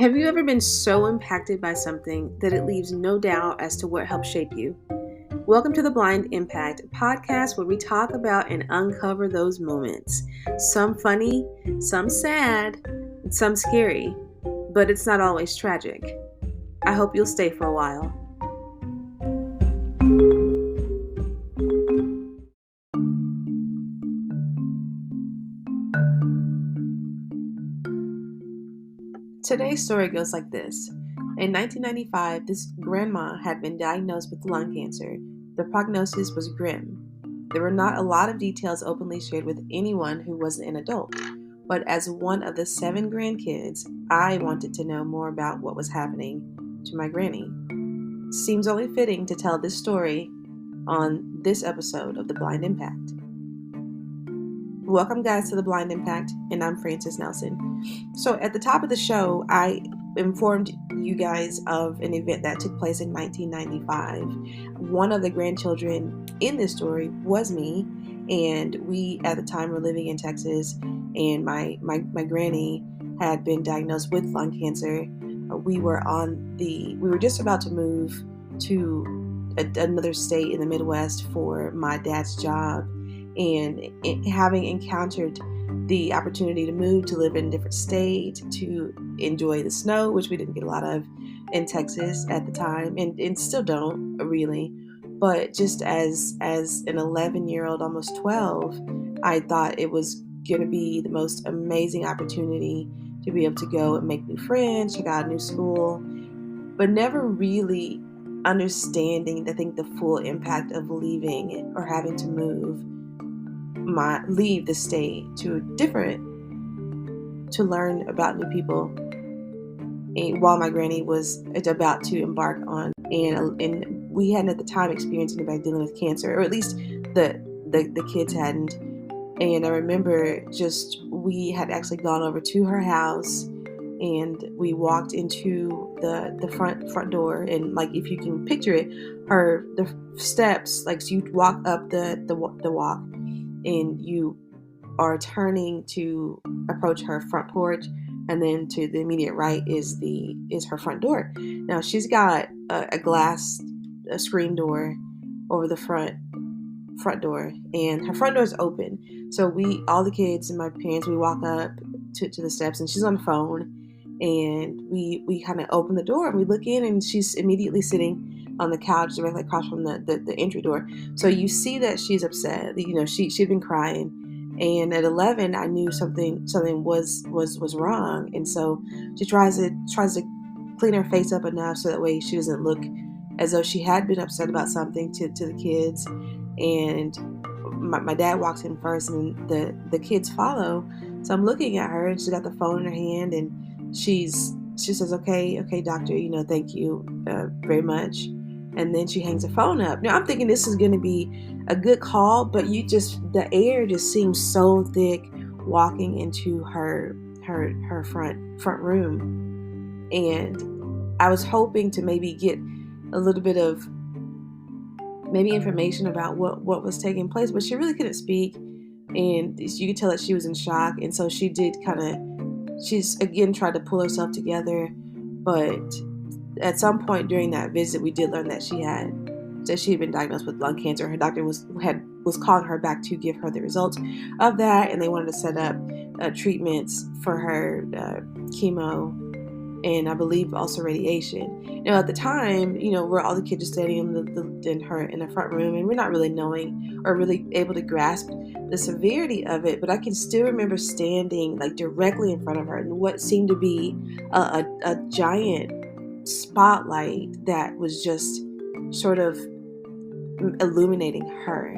Have you ever been so impacted by something that it leaves no doubt as to what helped shape you? Welcome to the Blind Impact podcast, where we talk about and uncover those moments. Some funny, some sad, and some scary, but it's not always tragic. I hope you'll stay for a while. Today's story goes like this. In 1995, this grandma had been diagnosed with lung cancer. The prognosis was grim. There were not a lot of details openly shared with anyone who wasn't an adult, but as one of the 7 grandkids, I wanted to know more about what was happening to my granny. Seems only fitting to tell this story on this episode of The Blind Impact. Welcome, guys, to The Blind Impact, and I'm Frances Nelson. So at the top of the show, I informed you guys of an event that took place in 1995. One of the grandchildren in this story was me, and we at the time were living in Texas, and my granny had been diagnosed with lung cancer. We were just about to move to another state in the Midwest for my dad's job, and having encountered the opportunity to move, to live in a different state, to enjoy the snow, which we didn't get a lot of in Texas at the time, and still don't really. But just as an 11-year-old, almost 12, I thought it was going to be the most amazing opportunity to be able to go and make new friends, check out a new school, but never really understanding, I think, the full impact of leaving or having to leave the state to learn about new people, and while my granny was about to embark on, and we hadn't at the time experienced anybody dealing with cancer, or at least the kids hadn't. And I remember we had actually gone over to her house, and we walked into the front door, and like, if you can picture it, the steps, like, so you walk up the walk, and you are turning to approach her front porch, and then to the immediate right is her front door. Now, she's got a screen door over the front door, and her front door is open. So all the kids and my parents, we walk up to the steps, and she's on the phone, and we kind of open the door, and we look in, and she's immediately sitting on the couch directly across from the entry door. So you see that she's upset. She'd been crying, and at 11, I knew something was wrong. And so she tries to clean her face up enough so that way she doesn't look as though she had been upset about something to the kids. And my dad walks in first, and the kids follow. So I'm looking at her, and she's got the phone in her hand, and she says, okay, doctor, thank you very much. And then she hangs the phone up. Now, I'm thinking this is going to be a good call, but the air just seems so thick walking into her front room. And I was hoping to maybe get a little bit of maybe information about what was taking place, but she really couldn't speak. And you could tell that she was in shock. And so she's again tried to pull herself together, but at some point during that visit, we did learn that she had been diagnosed with lung cancer. Her doctor was calling her back to give her the results of that, and they wanted to set up treatments for her, chemo, and I believe also radiation. Now, at the time, where all the kids are standing in the front room, and we're not really knowing or really able to grasp the severity of it, but I can still remember standing like directly in front of her, and what seemed to be a giant spotlight that was just sort of illuminating her,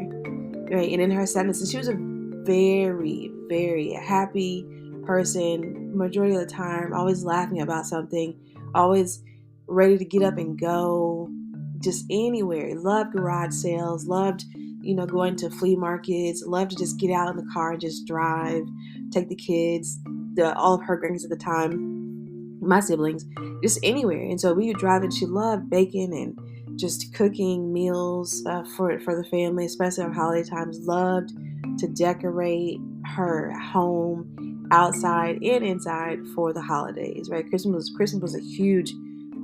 right? And in her sadness, and she was a very, very happy person majority of the time, always laughing about something, always ready to get up and go just anywhere. Loved garage sales, loved going to flea markets, loved to just get out in the car and just drive, take the kids, all of her grandkids at the time, my siblings, just anywhere. And so we would drive, and she loved baking and just cooking meals for the family, especially on holiday times. Loved to decorate her home outside and inside for the holidays, right? Christmas was a huge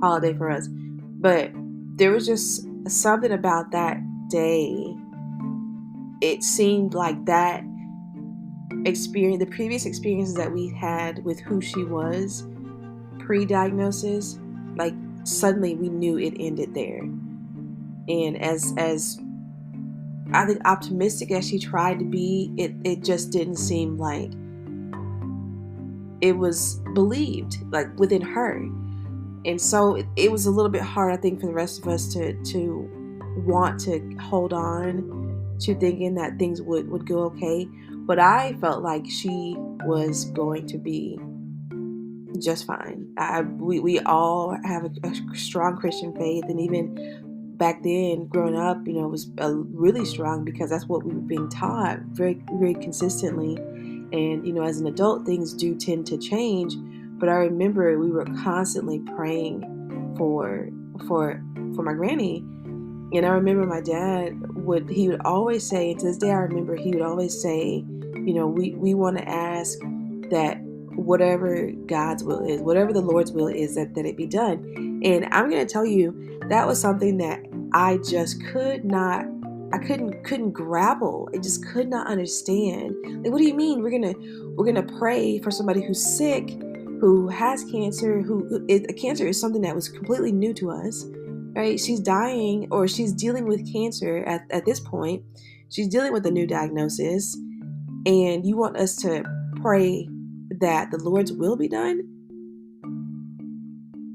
holiday for us. But there was just something about that day. It seemed like that experience, the previous experiences that we had with who she was pre-diagnosis, like suddenly we knew it ended there. And as I think optimistic as she tried to be, it just didn't seem like it was believed, like within her. And so it was a little bit hard, I think, for the rest of us to want to hold on to thinking that things would go okay. But I felt like she was going to be just fine. We all have a strong Christian faith, and even back then, growing up, it was really strong because that's what we were being taught very, very consistently. And as an adult, things do tend to change. But I remember we were constantly praying for for my granny. And I remember my dad would always say, and to this day I remember he would always say, we want to ask that whatever God's will is, whatever the Lord's will is, that it be done. And I'm going to tell you, that was something that I just couldn't grapple. I just could not understand. Like, what do you mean we're gonna pray for somebody who's sick, who has cancer, cancer is something that was completely new to us, right? She's dying, or she's dealing with cancer at this point. She's dealing with a new diagnosis, and you want us to pray that the Lord's will be done?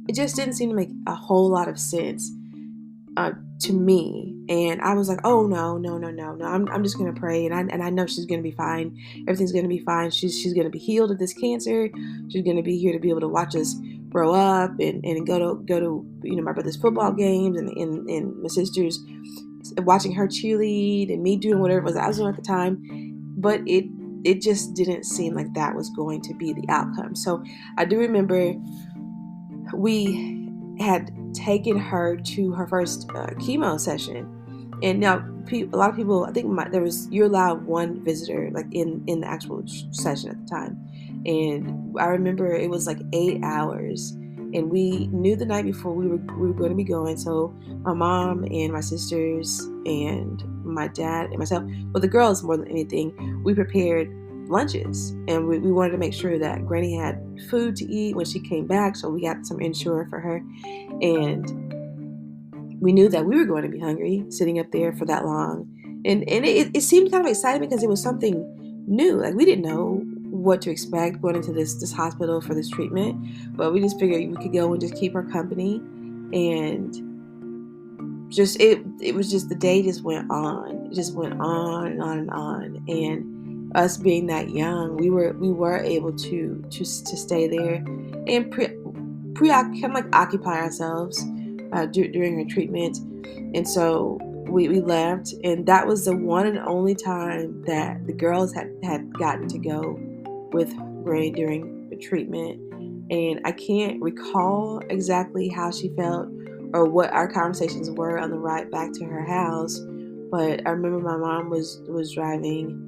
It just didn't seem to make a whole lot of sense to me. And I was like, oh no. I'm just gonna pray, and I know she's gonna be fine. Everything's gonna be fine. She's gonna be healed of this cancer. She's gonna be here to be able to watch us grow up and go to my brother's football games and my sister's watching her cheerlead and me doing whatever it was I was doing at the time. But it just didn't seem like that was going to be the outcome. So I do remember we had taken her to her first chemo session. And now a lot of people, I think you're allowed one visitor, like in the actual session at the time. And I remember it was like 8 hours, and we knew the night before we were going to be going. So my mom and my sisters and my dad and myself, well, the girls more than anything, we prepared lunches, and we wanted to make sure that Granny had food to eat when she came back. So we got some Ensure for her, and we knew that we were going to be hungry sitting up there for that long. And it seemed kind of exciting because it was something new. Like, we didn't know what to expect going into this hospital for this treatment, but we just figured we could go and just keep her company. And just it was just, the day just went on. It just went on and on and on. And us being that young, we were able to stay there and occupy ourselves during her treatment. And so we left, and that was the one and only time that the girls had gotten to go with Gray during the treatment. And I can't recall exactly how she felt or what our conversations were on the ride back to her house, but I remember my mom was driving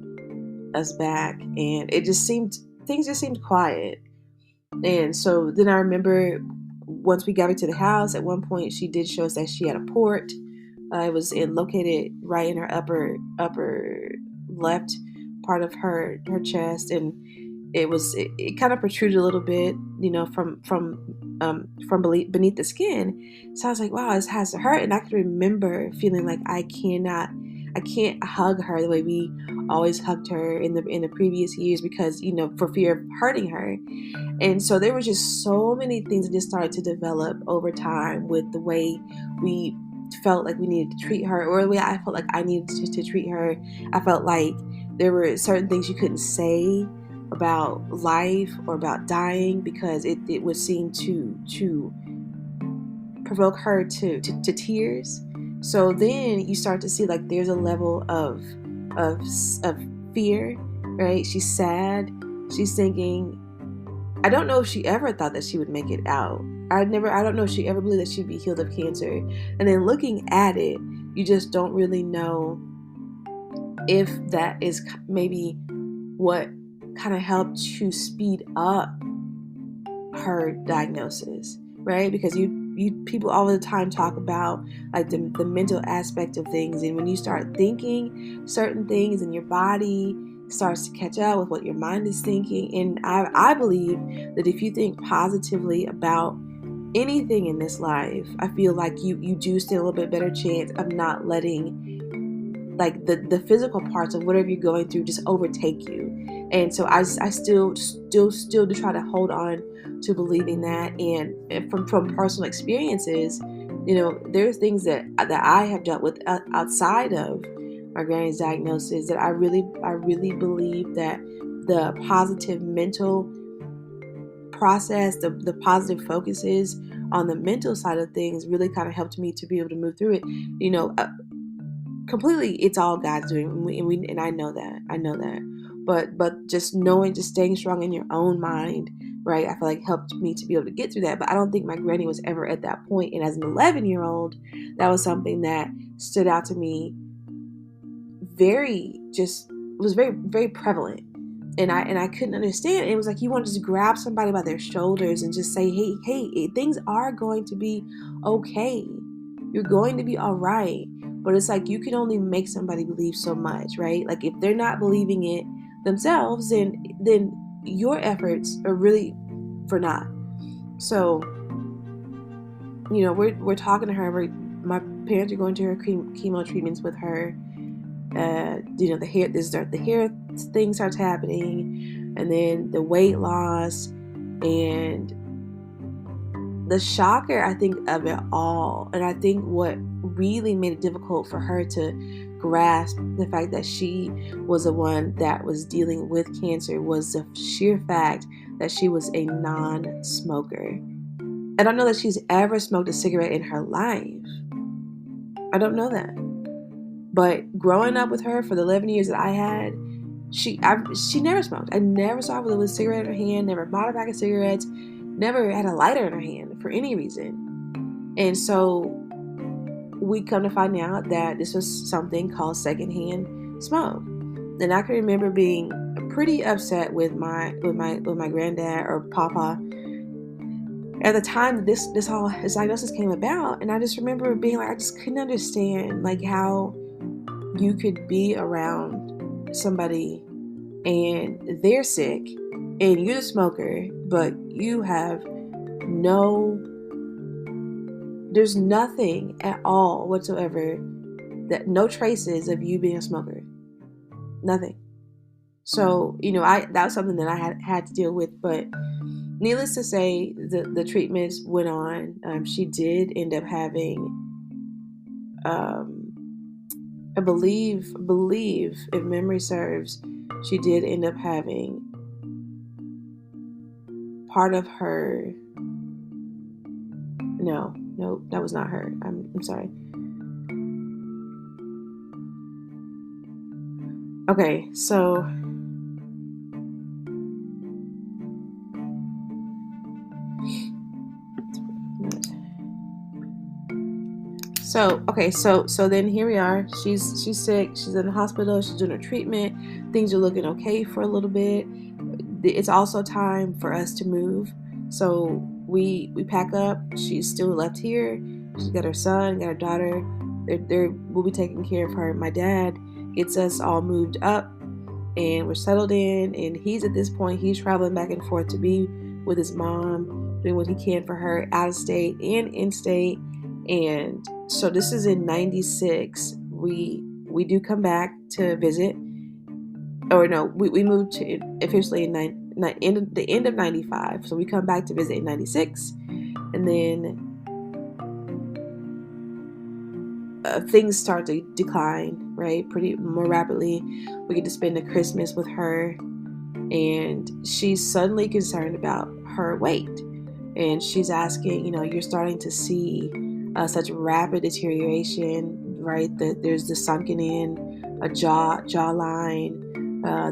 us back, and things just seemed quiet. And so then I remember once we got back to the house, at one point she did show us that she had a port. It was located right in her upper left part of her chest, and it kind of protruded a little bit, from beneath the skin. So I was like, wow, this has to hurt. And I could remember feeling like I can't hug her the way we always hugged her in the previous years, because for fear of hurting her. And so there were just so many things that just started to develop over time with the way we felt like we needed to treat her, or the way I felt like I needed to treat her. I felt like there were certain things you couldn't say about life or about dying, because it would seem to provoke her to tears. So then you start to see, like, there's a level of fear, right? She's sad. She's thinking, I don't know if she ever thought that she would make it out. I don't know if she ever believed that she'd be healed of cancer. And then looking at it, you just don't really know if that is maybe what kind of helped to speed up her diagnosis, right? Because you people all the time talk about like the mental aspect of things, and when you start thinking certain things and your body starts to catch up with what your mind is thinking, and I believe that if you think positively about anything in this life, I feel like you do stand a little bit better chance of not letting like the physical parts of whatever you're going through just overtake you. And so I still do try to hold on to believing that. And from personal experiences, there's things that I have dealt with outside of my granny's diagnosis that I really believe that the positive mental process, the positive focuses on the mental side of things really kind of helped me to be able to move through it. Completely, it's all God's doing, and I know that. But just knowing, just staying strong in your own mind, right? I feel like helped me to be able to get through that. But I don't think my granny was ever at that point. And as an 11-year-old, that was something that stood out to me. Was very very prevalent, and I couldn't understand. It was like you want to just grab somebody by their shoulders and just say, hey, things are going to be okay. You're going to be all right. But it's like you can only make somebody believe so much, right? Like if they're not believing it themselves, then your efforts are really for naught. So, we're talking to her. My parents are going to her chemo treatments with her. The hair thing starts happening, and then the weight loss, and the shocker, I think, of it all. And I think what really made it difficult for her to grasp the fact that she was the one that was dealing with cancer was the sheer fact that she was a non-smoker. I don't know that she's ever smoked a cigarette in her life. I don't know that. But growing up with her for the 11 years that I had, she never smoked. I never saw her with a cigarette in her hand, never bought a pack of cigarettes, never had a lighter in her hand for any reason. And so we come to find out that this was something called secondhand smoke. And I can remember being pretty upset with my granddad or papa at the time this diagnosis came about. And I just remember being like, I just couldn't understand like how you could be around somebody and they're sick and you're the smoker, but you have there's nothing at all whatsoever, no traces of you being a smoker. Nothing. So, that was something that I had to deal with. But needless to say, the treatments went on. She did end up having, I believe, if memory serves, she did end up having part of her. No, that was not her. I'm sorry. Okay, so then here we are. She's sick. She's in the hospital. She's doing her treatment. Things are looking okay for a little bit. It's also time for us to move. So we pack up. She's still left here. She's got her son, got her daughter. We'll be taking care of her. My dad gets us all moved up, and we're settled in. And he's at this point, he's traveling back and forth to be with his mom, doing what he can for her out of state and in state. And so this is in 96. We do come back to visit. Or no, we moved to officially in the end of 95. So we come back to visit in 96. And then things start to decline, right? Pretty more rapidly. We get to spend the Christmas with her. And she's suddenly concerned about her weight. And she's asking, you're starting to see such rapid deterioration, right? There's the sunken in jawline,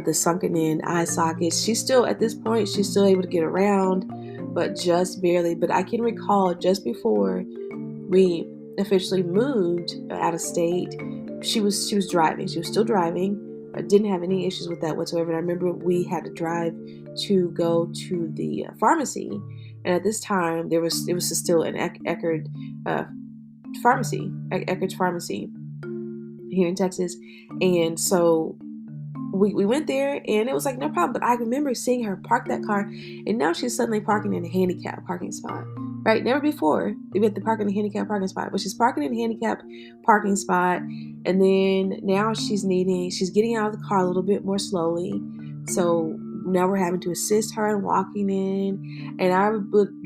the sunken in eye sockets. She's still, at this point, she's still able to get around, but just barely. But I can recall just before we officially moved out of state, she was driving. She was still driving. didn't have any issues with that whatsoever. And I remember we had to drive to go to the pharmacy, and at this time it was still an Eckerd pharmacy, Eckerd's pharmacy here in Texas, and so we went there and it was like no problem. But I remember seeing her park that car, and now she's suddenly parking in a handicap parking spot. Right, never before we had to park in a handicap parking spot, but she's parking in a handicap parking spot, and then now she's getting out of the car a little bit more slowly. So now we're having to assist her in walking in, and I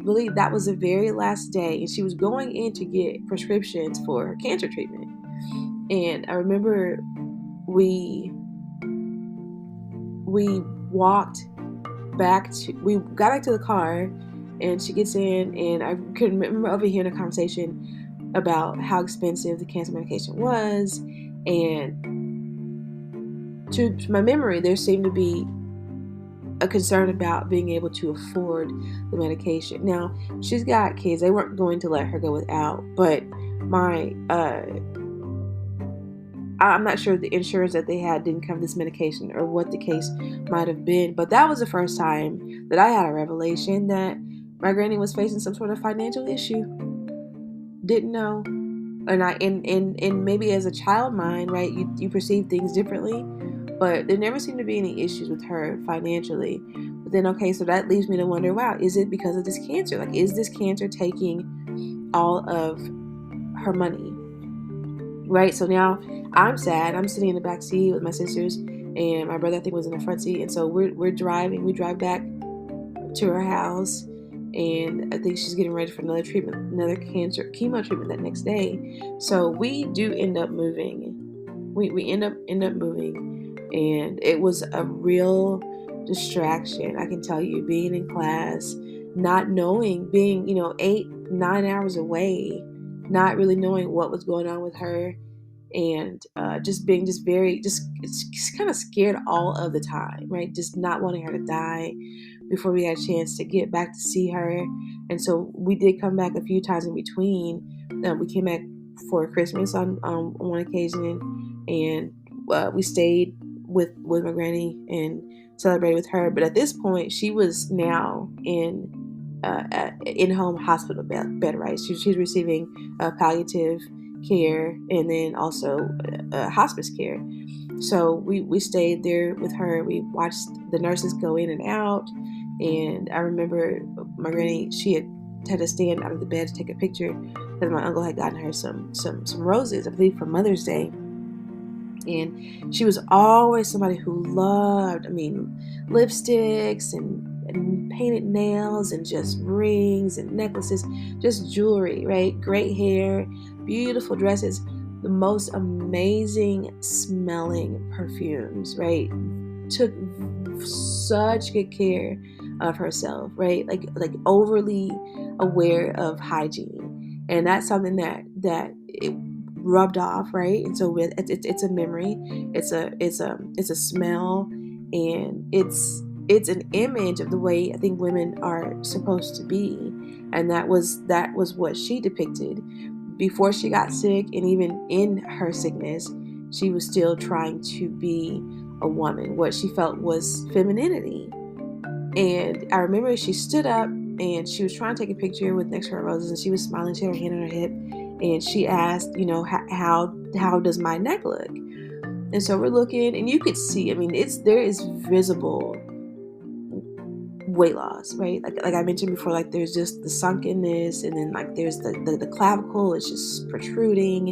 believe that was the very last day, and she was going in to get prescriptions for her cancer treatment. And I remember we walked we got back to the car, and she gets in, and I could remember overhearing a conversation about how expensive the cancer medication was, and to my memory there seemed to be a concern about being able to afford the medication. Now, she's got kids. They weren't going to let her go without, but I'm not sure if the insurance that they had didn't cover this medication or what the case might have been, but that was the first time that I had a revelation that my granny was facing some sort of financial issue. Didn't know. And maybe as a child mind, right, you perceive things differently, but there never seemed to be any issues with her financially. But then, okay, so that leaves me to wonder, wow, is it because of this cancer? Like, is this cancer taking all of her money? Right, so now I'm sad. I'm sitting in the back seat with my sisters, and my brother I think was in the front seat. And so we're driving. We drive back to her house, and I think she's getting ready for another treatment, another cancer chemo treatment that next day. So we do end up moving. We end up moving, and it was a real distraction. I can tell you, being in class, not knowing, being 8-9 hours away, not really knowing what was going on with her, and just being just kind of scared all of the time, right? Just not wanting her to die before we had a chance to get back to see her. And so we did come back a few times in between. We came back for Christmas on one occasion, and we stayed with my granny and celebrated with her. But at this point, she was now in-home hospital bed, right? She's receiving palliative care and then also hospice care. So we stayed there with her. We watched the nurses go in and out, and I remember my granny, she had to stand out of the bed to take a picture because my uncle had gotten her some roses, I believe, for Mother's Day. And she was always somebody who loved, lipsticks and painted nails and just rings and necklaces, just jewelry, right? Great hair, beautiful dresses, the most amazing smelling perfumes, right? Took such good care of herself, right? Like overly aware of hygiene. And that's something that it rubbed off, right? And so it's a memory, it's a smell, and it's an image of the way I think women are supposed to be. And that was what she depicted before she got sick, and even in her sickness, she was still trying to be a woman, what she felt was femininity. And I remember she stood up and she was trying to take a picture with next to her roses, and she was smiling. She had her hand on her hip, and she asked, how does my neck look? And so we're looking, and you could see, there is visible weight loss, right? Like I mentioned before, like there's just the sunkenness, and then like there's the clavicle is just protruding,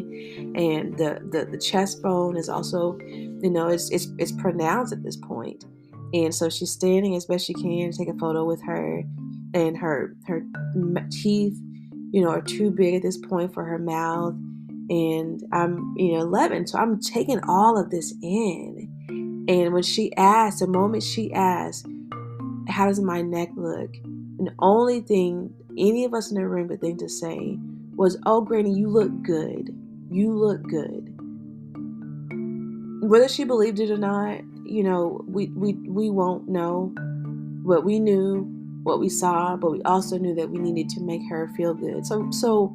and the chest bone is also, it's pronounced at this point. And so she's standing as best she can to take a photo with her, and her teeth, are too big at this point for her mouth. And I'm 11, so I'm taking all of this in. And when the moment she asked, how does my neck look? And the only thing any of us in the room could think to say was, oh, Granny, you look good. You look good. Whether she believed it or not, we won't know. But we knew what we saw, but we also knew that we needed to make her feel good. So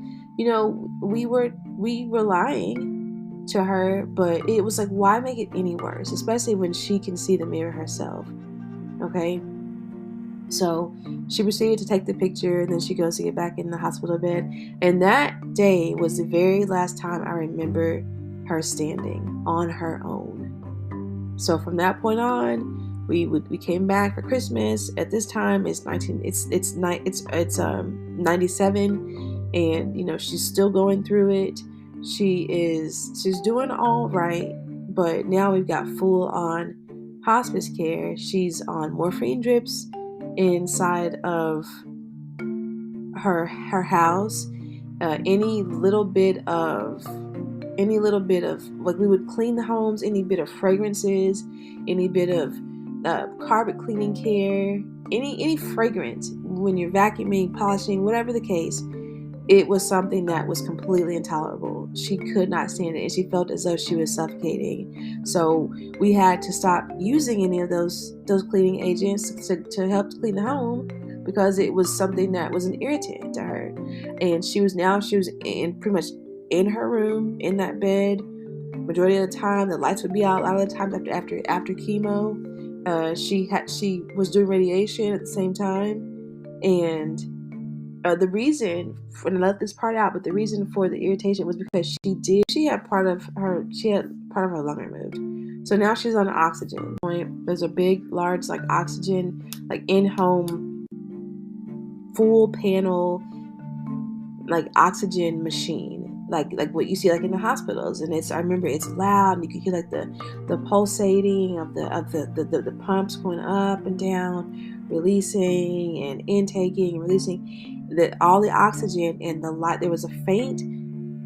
we were lying, to her, but it was like, why make it any worse, especially when she can see the mirror herself. Okay. So she proceeded to take the picture, and then she goes to get back in the hospital bed. And that day was the very last time I remember her standing on her own. So from that point on, we came back for Christmas. At this time, it's 97, and she's still going through it. She's doing all right, but now we've got full on hospice care. She's on morphine drips inside of her house. Any little bit of like, we would clean the homes, any bit of fragrances, any bit of carpet cleaning care, any fragrance when you're vacuuming, polishing, whatever the case. It was something that was completely intolerable. She could not stand it, and she felt as though she was suffocating. So we had to stop using any of those cleaning agents to help clean the home, because it was something that was an irritant to her. And she was in pretty much in her room, in that bed. Majority of the time, the lights would be out. A lot of the times after chemo, she was doing radiation at the same time, and the reason for, and I left this part out, but the reason for the irritation was because she had part of her lung removed. So now she's on oxygen. There's a big, large, like, oxygen, like, in-home full panel, like, oxygen machine, like what you see like in the hospitals. And I remember it's loud, and you can hear like the pulsating of the pumps going up and down, releasing and intaking and releasing all the oxygen. And the light, there was a faint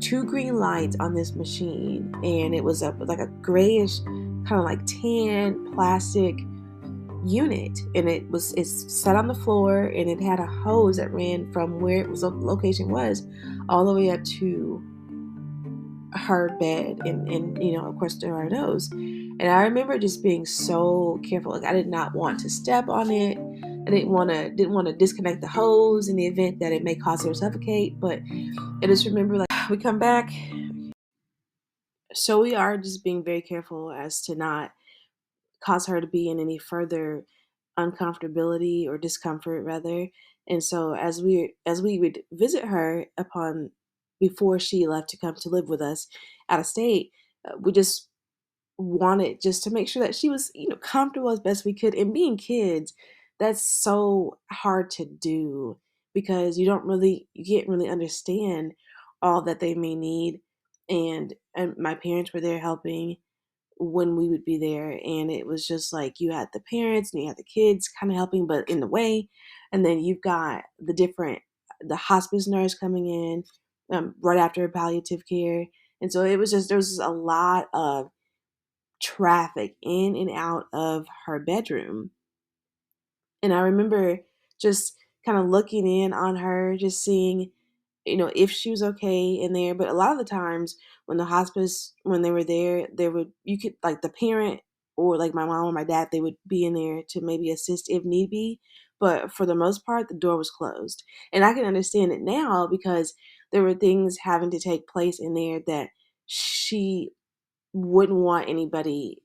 two green lights on this machine, and it was like a grayish, kind of like tan plastic unit, and it's set on the floor, and it had a hose that ran from where it was location was all the way up to her bed, and of course to her nose. And I remember just being so careful. Like, I did not want to step on it. I didn't want to disconnect the hose in the event that it may cause her to suffocate. But I just remember, like, we come back, so we are just being very careful as to not cause her to be in any further uncomfortability or discomfort, rather. And so as we would visit her upon before she left to come to live with us out of state, we just wanted just to make sure that she was, comfortable as best we could. And being kids, that's so hard to do, because you can't really understand all that they may need. And my parents were there helping when we would be there, and it was just like, you had the parents and you had the kids kind of helping, but in the way. And then you've got the hospice nurse coming in, right after palliative care. And so there was just a lot of traffic in and out of her bedroom. And I remember just kind of looking in on her, just seeing, if she was okay in there. But a lot of the times when they were there, you could, like, the parent, or like my mom or my dad, they would be in there to maybe assist if need be. But for the most part, the door was closed. And I can understand it now, because there were things having to take place in there that she wouldn't want anybody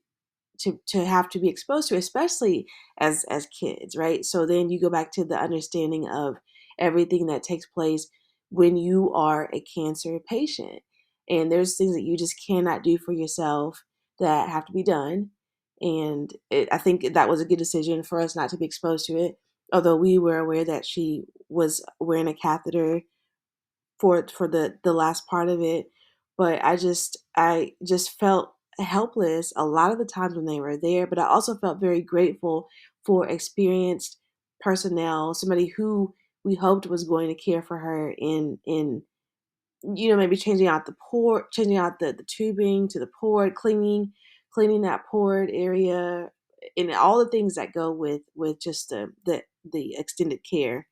to have to be exposed to, especially as kids, right? So then you go back to the understanding of everything that takes place when you are a cancer patient. And there's things that you just cannot do for yourself that have to be done. And I think that was a good decision for us not to be exposed to it, although we were aware that she was wearing a catheter for the last part of it. But I just felt helpless a lot of the times when they were there. But I also felt very grateful for experienced personnel, somebody who we hoped was going to care for her in maybe changing out the tubing to the port, cleaning that port area, and all the things that go with just the extended care.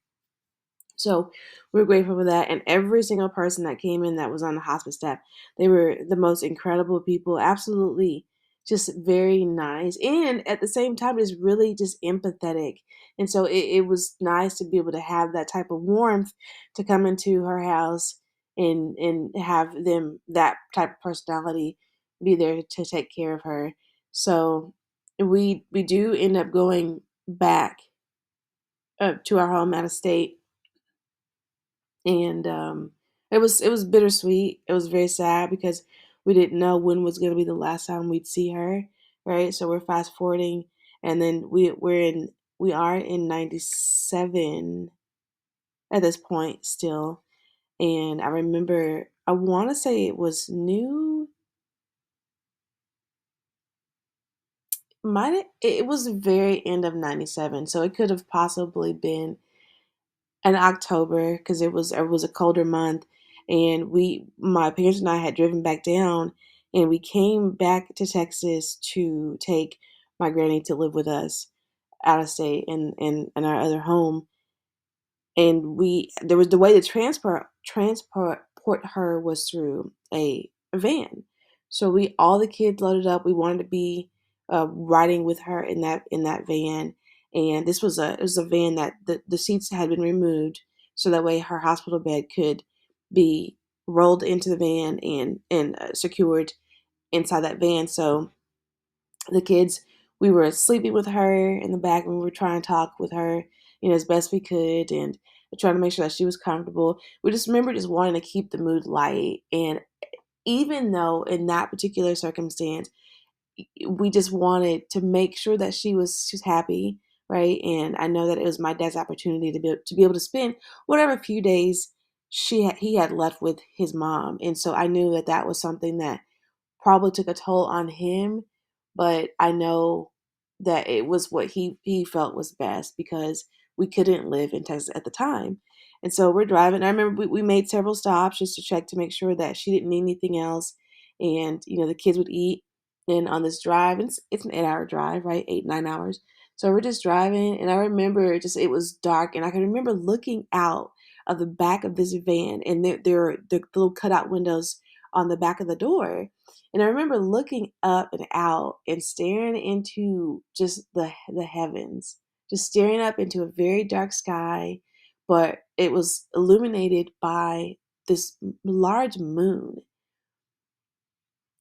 So we're grateful for that. And every single person that came in that was on the hospice staff, they were the most incredible people. Absolutely just very nice. And at the same time, it's really just empathetic. And so it was nice to be able to have that type of warmth to come into her house, and have them, that type of personality, be there to take care of her. So we do end up going back to our home out of state, and it was bittersweet. It was very sad because we didn't know when was going to be the last time we'd see her, right? So we're fast forwarding, and then we are in 97 at this point still. And I remember, I want to say it was new, might it was the very end of 97, so it could have possibly been in October because it was a colder month, and my parents and I had driven back down, and we came back to Texas to take my granny to live with us out of state in our other home. And we there was the way to transport her was through a van. So we all the kids loaded up. We wanted to be riding with her in that van, and it was a van that the seats had been removed, so that way her hospital bed could be rolled into the van and secured inside that van. So the kids, we were sleeping with her in the back, and we were trying to talk with her, as best we could, and trying to make sure that she was comfortable. We just remember just wanting to keep the mood light. And even though in that particular circumstance, we just wanted to make sure that she's happy, right? And I know that it was my dad's opportunity to be able to spend whatever few days he had left with his mom. And so I knew that that was something that probably took a toll on him, but I know that it was what he felt was best because we couldn't live in Texas at the time. And so we're driving. I remember we made several stops just to check to make sure that she didn't need anything else. And, the kids would eat. And on this drive, it's an 8-hour drive, right? 8, 9 hours. So we're just driving. And I remember it was dark. And I can remember looking out of the back of this van, and there are the little cutout windows on the back of the door. And I remember looking up and out and staring into just the heavens, just staring up into a very dark sky, but it was illuminated by this large moon.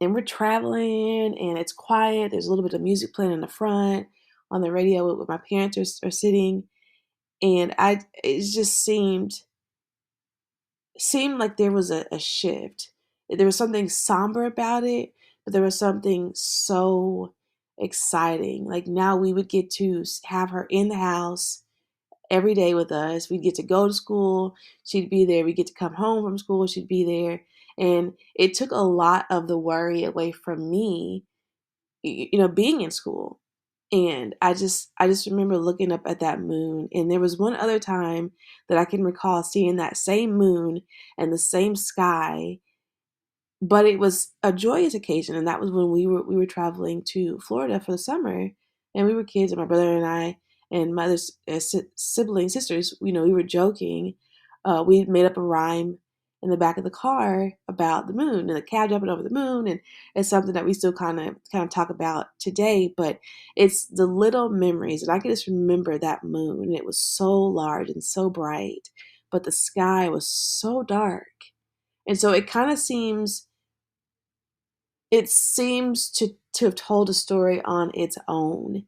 And we're traveling, and it's quiet. There's a little bit of music playing in the front on the radio where my parents are sitting, and it just seemed like there was a shift. There was something somber about it, but there was something so exciting. Like now we would get to have her in the house every day with us. We'd get to go to school. She'd be there. We'd get to come home from school. She'd be there. And it took a lot of the worry away from me, being in school. And I just remember looking up at that moon. And there was one other time that I can recall seeing that same moon and the same sky, but it was a joyous occasion, and that was when we were traveling to Florida for the summer, and we were kids, and my brother and I and my other siblings, sisters, we were joking. We made up a rhyme in the back of the car about the moon and the cab jumping over the moon, and it's something that we still kind of talk about today. But it's the little memories, and I can just remember that moon, and it was so large and so bright, but the sky was so dark, and so it seems to have told a story on its own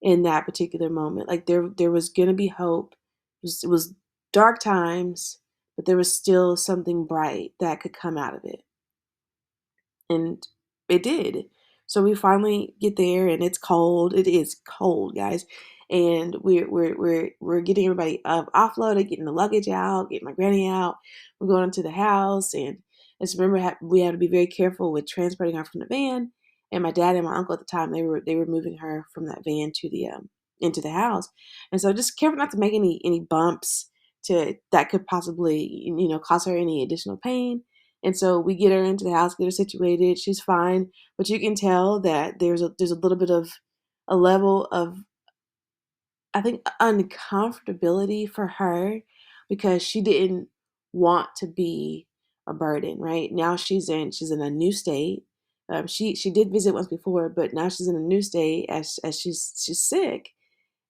in that particular moment. Like there was gonna be hope. It was dark times, but there was still something bright that could come out of it. And it did. So we finally get there, and it's cold. It is cold, guys. And we're getting everybody offloaded, getting the luggage out, getting my granny out. We're going into the house, and just remember we had to be very careful with transporting her from the van. And my dad and my uncle at the time, they were moving her from that van to the into the house. And so just careful not to make any bumps to that could possibly cause her any additional pain. And so we get her into the house, get her situated. She's fine, but you can tell that there's a little bit of a level of, I think, uncomfortability for her because she didn't want to be a burden. Right now, she's in a new state. She did visit once before, but now she's in a new state as she's sick,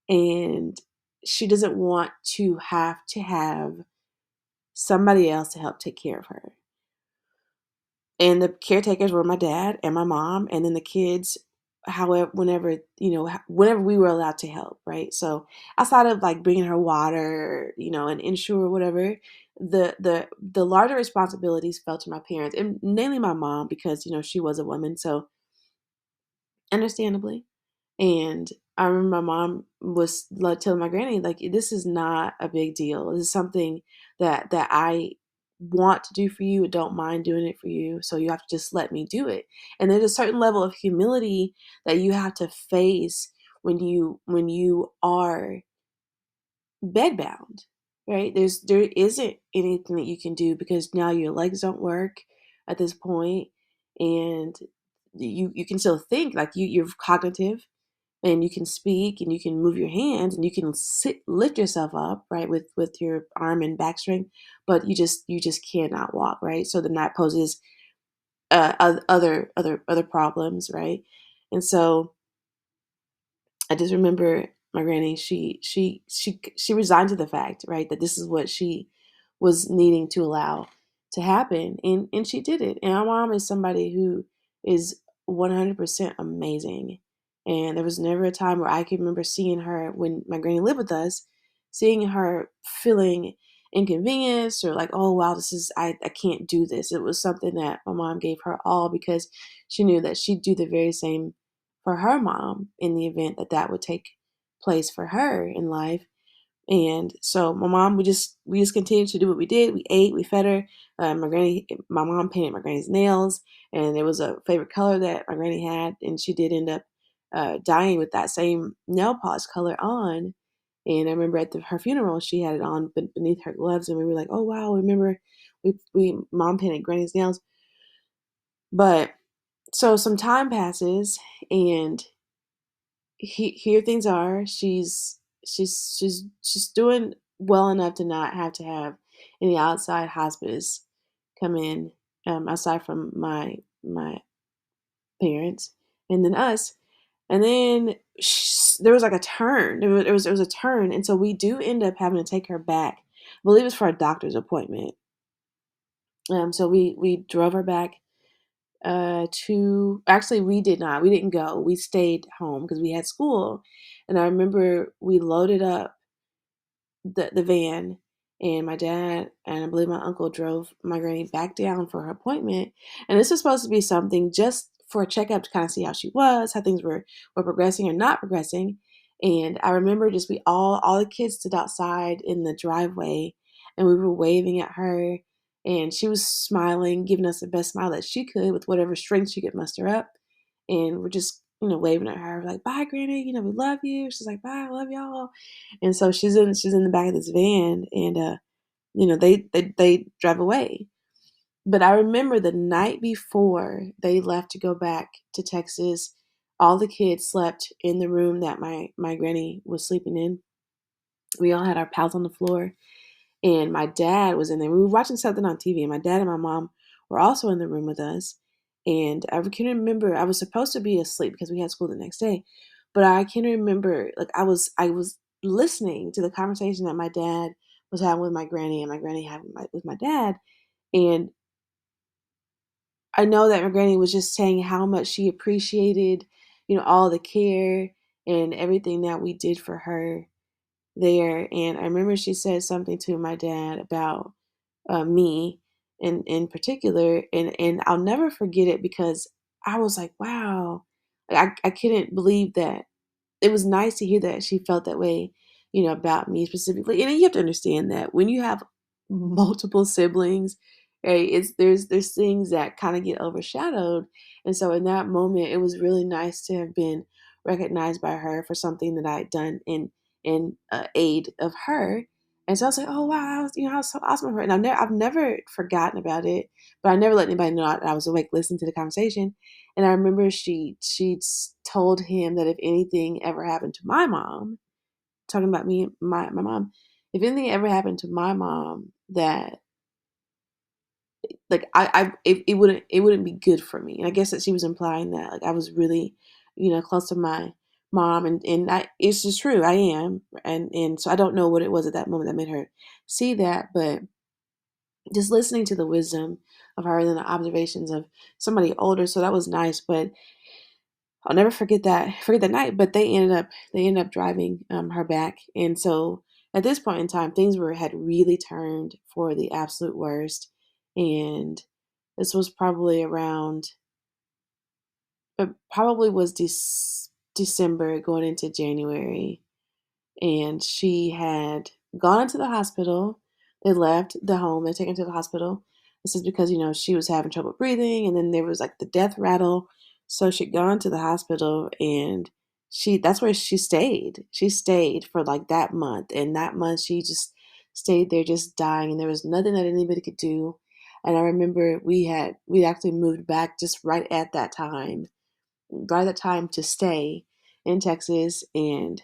and she doesn't want to have somebody else to help take care of her. And the caretakers were my dad and my mom, and then the kids, however, whenever we were allowed to help, right? So outside of like bringing her water, and ensure whatever, the larger responsibilities fell to my parents, and mainly my mom because she was a woman, so understandably. And I remember my mom was like telling my granny, like, this is not a big deal. This is something that I want to do for you and don't mind doing it for you. So you have to just let me do it. And there's a certain level of humility that you have to face when you are bedbound, right? There isn't anything that you can do because now your legs don't work at this point, and you can still think like you're cognitive and you can speak and you can move your hands and you can lift yourself up, right, with your arm and back strength, but you just cannot walk, right? So then that poses other problems, right? And so I just remember my granny. She resigned to the fact, right, that this is what she was needing to allow to happen, and she did it. And my mom is somebody who is 100% amazing. And there was never a time where I can remember seeing her when my granny lived with us, seeing her feeling inconvenienced or like, oh wow, this is I can't do this. It was something that my mom gave her all because she knew that she'd do the very same for her mom in the event that that would take place for her in life. And so my mom, we just continued to do what we did. We ate, we fed her. My mom painted my granny's nails, and there was a favorite color that my granny had, and she did end up dying with that same nail polish color on. And I remember at her funeral, she had it on beneath her gloves, and we were like, "Oh wow, remember we mom painted granny's nails." But so some time passes, and here things are. She's doing well enough to not have to have any outside hospice come in, aside from my parents and then us. And then there was like a turn. There was a turn, and so we do end up having to take her back. I believe it's for a doctor's appointment. So we drove her back to actually we did not. We didn't go. We stayed home because we had school. And I remember we loaded up the van, and my dad and I believe my uncle drove my granny back down for her appointment. And this was supposed to be something just for a checkup to kind of see how she was, how things were progressing or not progressing. And I remember just we all the kids stood outside in the driveway, and we were waving at her, and she was smiling, giving us the best smile that she could with whatever strength she could muster up. And we're just waving at her like, bye granny, we love you. She's like, bye, I love y'all. And so she's in the back of this van, and they drive away. But I remember the night before they left to go back to Texas, all the kids slept in the room that my granny was sleeping in. We all had our pals on the floor, and my dad was in there. We were watching something on TV, and my dad and my mom were also in the room with us. And I can remember I was supposed to be asleep because we had school the next day, but I can remember like I was listening to the conversation that my dad was having with my granny, and my granny had with my dad. And I know that my granny was just saying how much she appreciated, all the care and everything that we did for her there. And I remember she said something to my dad about me in particular, and I'll never forget it because I was like, wow, I couldn't believe that. It was nice to hear that she felt that way, about me specifically. And you have to understand that when you have multiple siblings, right, there's things that kind of get overshadowed. And so in that moment, it was really nice to have been recognized by her for something that I had done in aid of her. And so I was like, oh wow, I was so awesome of her. And I've never forgotten about it, but I never let anybody know that I was awake listening to the conversation. And I remember she told him that if anything ever happened to my mom, talking about me, my mom, if anything ever happened to my mom, that like it wouldn't be good for me. And I guess that she was implying that like I was really, close to my mom, and it's just true. I am, and so I don't know what it was at that moment that made her see that, but just listening to the wisdom of her and then the observations of somebody older. So that was nice. But I'll never forget that night. But they ended up driving her back, and so at this point in time, things were had really turned for the absolute worst, and this was probably around, it probably was December going into January, and she had gone into the hospital. They left the home, they taken her to the hospital. This is because, she was having trouble breathing, and then there was like the death rattle. So she'd gone to the hospital, and that's where she stayed. She stayed for like that month. And that month she just stayed there just dying, and there was nothing that anybody could do. And I remember we actually moved back just right at that time to stay in Texas, and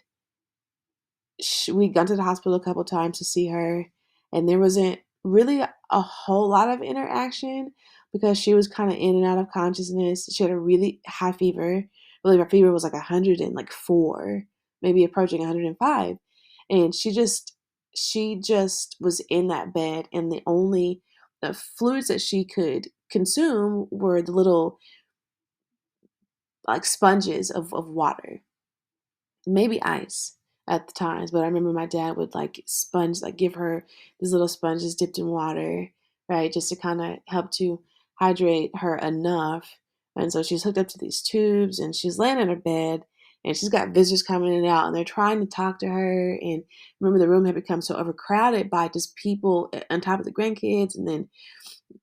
we gone to the hospital a couple times to see her, and there wasn't really a whole lot of interaction because she was kind of in and out of consciousness. She had a really high fever. I believe her fever was like 104, maybe approaching 105, and she just was in that bed, and the only fluids that she could consume were the little like sponges of water, maybe ice at the times. But I remember my dad would like give her these little sponges dipped in water, right, just to kind of help to hydrate her enough. And so she's hooked up to these tubes, and she's laying in her bed, and she's got visitors coming in and out, and they're trying to talk to her. And remember, the room had become so overcrowded by just people on top of the grandkids, and then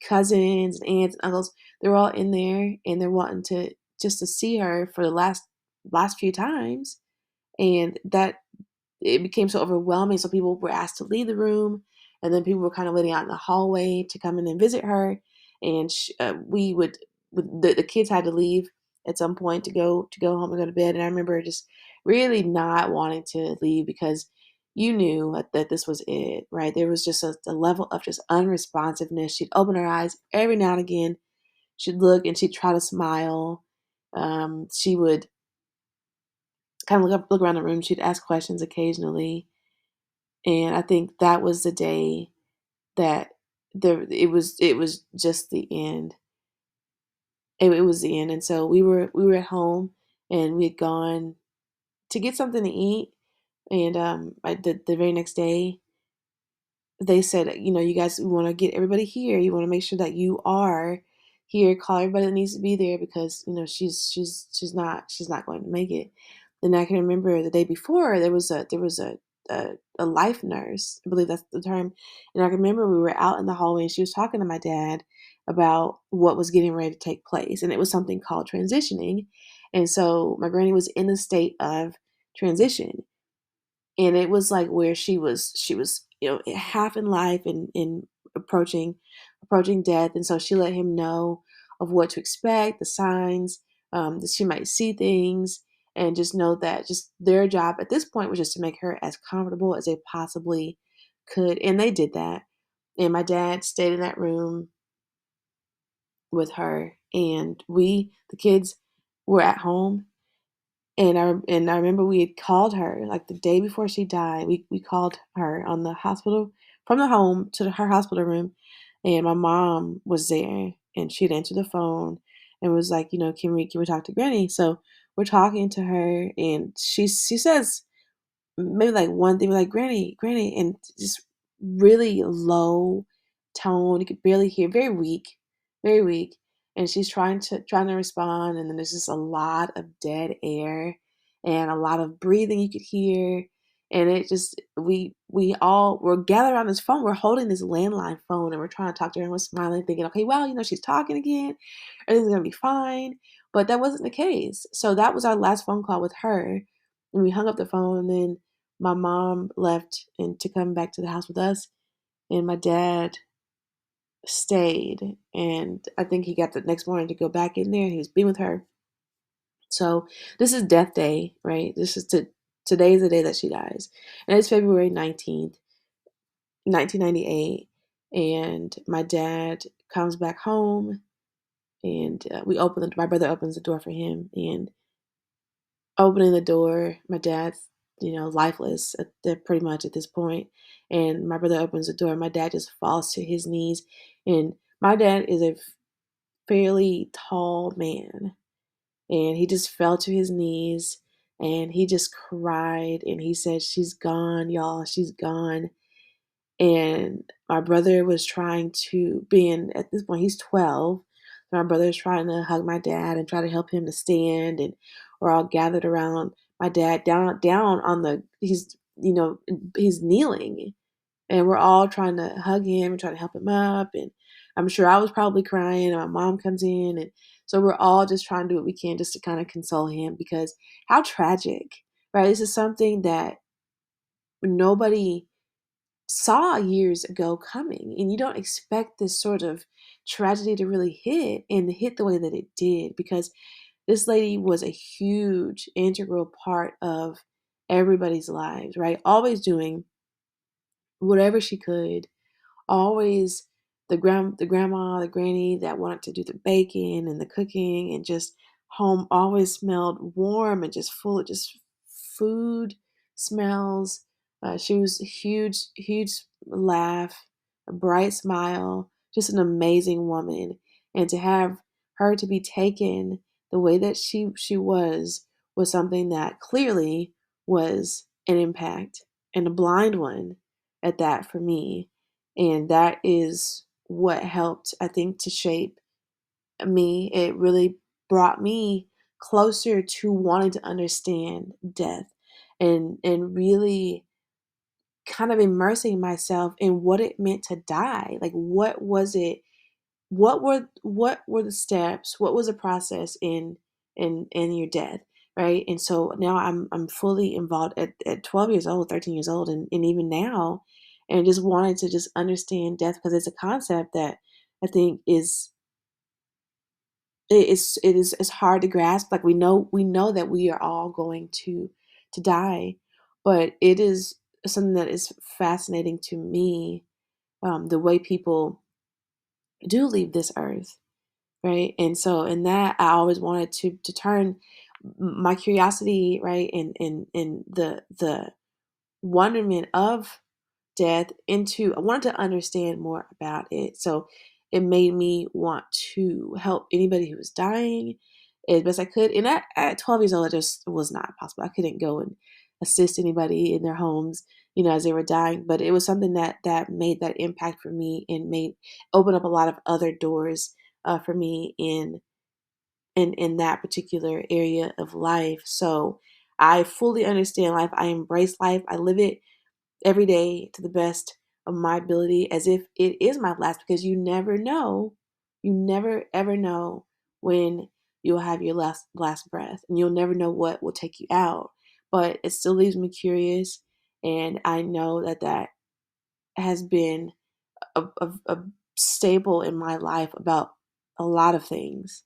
cousins and aunts and uncles. They're all in there, and they're wanting to just to see her for the last few times, and that it became so overwhelming. So people were asked to leave the room, and then people were kind of waiting out in the hallway to come in and visit her. And we would, the kids had to leave at some point to go home and go to bed. And I remember just really not wanting to leave because you knew that this was it, right? There was just a level of just unresponsiveness. She'd open her eyes every now and again. She'd look and she'd try to smile. She would kind of look around the room. She'd ask questions occasionally, and I think that was the day that it was just the end. It was the end, and so we were at home, and we had gone to get something to eat, and the very next day they said, you guys, we want to get everybody here. You want to make sure that you are here. Call everybody that needs to be there because she's not going to make it. And I can remember the day before there was a life nurse. I believe that's the term. And I can remember we were out in the hallway, and she was talking to my dad about what was getting ready to take place, and it was something called transitioning. And so my granny was in the state of transition, and it was like where she was half in life and in approaching death. And so she let him know of what to expect, the signs, that she might see things, and just know that just their job at this point was just to make her as comfortable as they possibly could. And they did that, and my dad stayed in that room with her, and the kids were at home. And I remember we had called her like the day before she died. We called her on the hospital from the home to her hospital room, and my mom was there, and she'd answered the phone and was like, can we talk to Granny? So we're talking to her, and she says maybe like one thing, like Granny, Granny, and just really low tone. You could barely hear, very weak, very weak. And she's trying to respond, and then there's just a lot of dead air and a lot of breathing you could hear. And it just we all were gathered around this phone. We're holding this landline phone, and we're trying to talk to her, and we're smiling, thinking, okay, well, she's talking again. Everything's gonna be fine. But that wasn't the case. So that was our last phone call with her. And we hung up the phone, and then my mom left and to come back to the house with us, and my dad stayed. And I think he got the next morning to go back in there, and he was being with her. So this is death day, right? Today is the day that she dies, and it's February 19th, 1998. And my dad comes back home, and my brother opens the door for him, and opening the door, my dad's, lifeless pretty much at this point. And my brother opens the door. My dad just falls to his knees and My dad is a fairly tall man, and he just fell to his knees and he just cried and he said, "She's gone, y'all, she's gone." And my brother was trying to, being at this point, he's 12. My brother's trying to hug my dad and try to help him to stand. And we're all gathered around my dad down on the, he's kneeling. And we're all trying to hug him and try to help him up. And I'm sure I was probably crying. And my mom comes in. And so we're all just trying to do what we can just to kind of console him, because how tragic, right? This is something that nobody saw years ago coming, and you don't expect this sort of tragedy to really hit and hit the way that it did, because this lady was a huge integral part of everybody's lives, right? Always doing whatever she could, always the grandma, the granny that wanted to do the baking and the cooking, and just home always smelled warm and just full of just food smells. She was a huge laugh, a bright smile, just an amazing woman. And to have her to be taken the way that she was something that clearly was an impact, and a blind one at that, for me. And that is what helped, I think, to shape me. It really brought me closer to wanting to understand death, and really kind of immersing myself in what it meant to die. Like, what was it? What were the steps? What was the process in your death? Right. And so now I'm fully involved at 12 years old, 13 years old, and even now, and just wanted to just understand death, because it's a concept that I think it's hard to grasp. Like, we know that we are all going to die, but it is something that is fascinating to me, the way people do leave this earth, right? And so in that, I always wanted to turn my curiosity, right, and the wonderment of death into, I wanted to understand more about it. So it made me want to help anybody who was dying as best I could. And at 12 years old, it just was not possible. I couldn't go and assist anybody in their homes, as they were dying. But it was something that made that impact for me, and made open up a lot of other doors for me in that particular area of life. So I fully understand life. I embrace life. I live it every day to the best of my ability, as if it is my last, because you never know. You never ever know when you'll have your last breath, and you'll never know what will take you out. But it still leaves me curious, and I know that has been a staple in my life about a lot of things.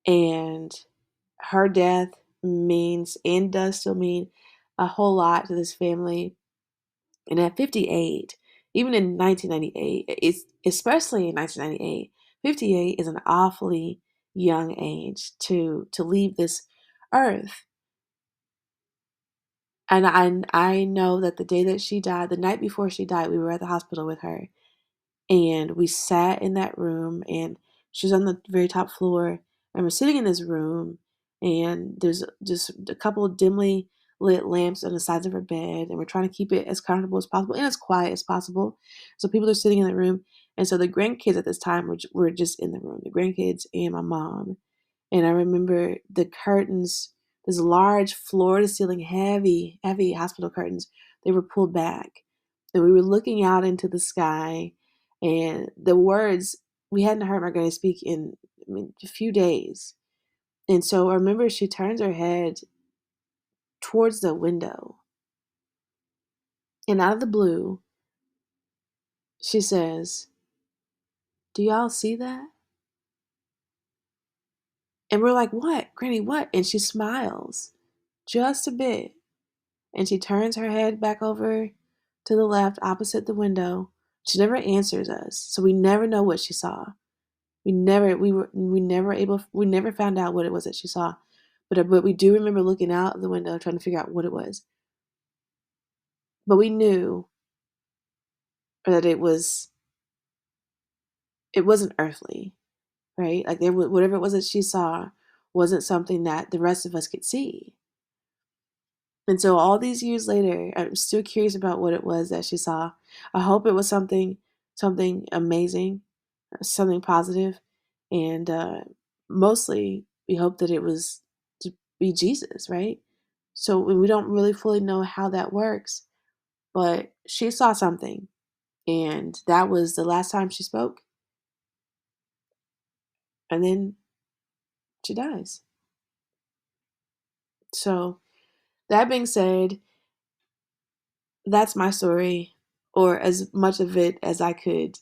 And her death means, and does still mean, a whole lot to this family. And at 58, even in 1998, it's especially in 1998, 58 is an awfully young age to leave this earth. And I know that the day that she died, the night before she died, we were at the hospital with her. And we sat in that room, and she was on the very top floor, and we're sitting in this room, and there's just a couple of dimly lit lamps on the sides of her bed, and we're trying to keep it as comfortable as possible and as quiet as possible. So people are sitting in the room, and so the grandkids at this time were just in the room, the grandkids and my mom. And I remember the curtains, this large floor to ceiling, heavy hospital curtains, they were pulled back. And we were looking out into the sky, and the words, we hadn't heard my granny speak in, a few days. And so I remember she turns her head towards the window, and out of the blue, she says, "Do y'all see that?" And we're like, "What, Granny, what?" And she smiles just a bit. And she turns her head back over to the left opposite the window. She never answers us, so we never know what she saw. We never found out what it was that she saw. But we do remember looking out of the window trying to figure out what it was. But we knew that it was it wasn't earthly, right? Like whatever it was that she saw wasn't something that the rest of us could see. And so all these years later, I'm still curious about what it was that she saw. I hope it was something amazing, something positive, and mostly we hope that it was to be Jesus, right? So we don't really fully know how that works, but she saw something, and that was the last time she spoke, and then she dies. So that being said, that's my story, or as much of it as I could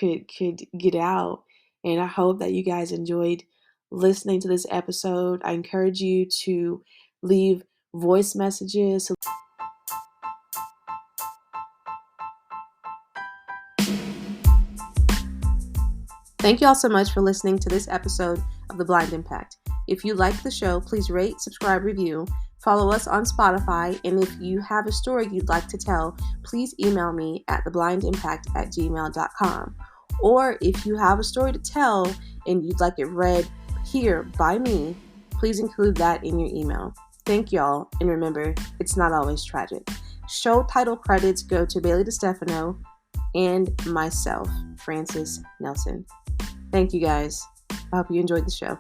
get out. And I hope that you guys enjoyed listening to this episode. I encourage you to leave voice messages. Thank you all so much for listening to this episode of The Blind Impact. If you like the show, please rate, subscribe, review. Follow us on Spotify, and if you have a story you'd like to tell, please email me at theblindImpact@gmail.com. Or if you have a story to tell and you'd like it read here by me, please include that in your email. Thank y'all, and remember, it's not always tragic. Show title credits go to Bailey DeStefano and myself, Francis Nelson. Thank you guys. I hope you enjoyed the show.